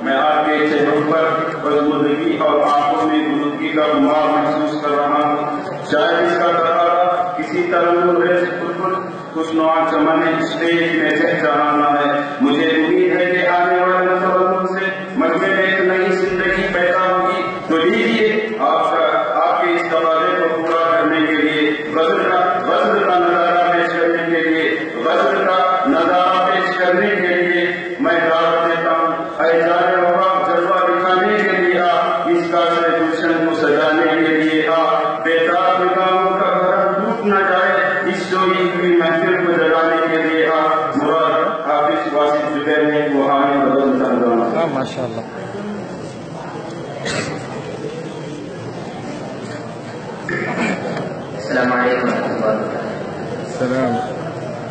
میں آپ کے چہروں پر بزمدگی اور آنکھوں میں بزرگی کا غبار محسوس کر رہا ہوں. شاید اس کا تقاضا کسی طرح کچھ نوع چمن اسٹیج میں چہچہانا ہے. مجھے امید ہے کہ آنے والے مستقبل سے مجمع میں ایک نئی زندگی پیدا ہوگی. تو لیجیے آپ کے اس تقاضے کو پورا کرنے کے لیے غزل کا نظارہ پیش کرنے کے لیے میں دعوت دیتا ہوں. اے جانے وفا جلوہ دکھانے کے لیے اس کا گلشن کو سجانے کے لیے بےتاب نگاہوں کا گھر ٹوٹ نہ جائے اس سوئی ہوئی محفل کو جگانے کے لیے مراد حافظ واسف زبیر نے وہ آنے بدل ترجمہ. ماشاء اللہ. السلام علیکم ورحمۃ اللہ وبرکاتہ. السلام.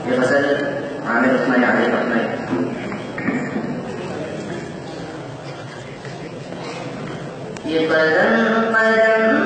یہ غزل عامر عثمانی علی عثمانی. یہ قدم قدم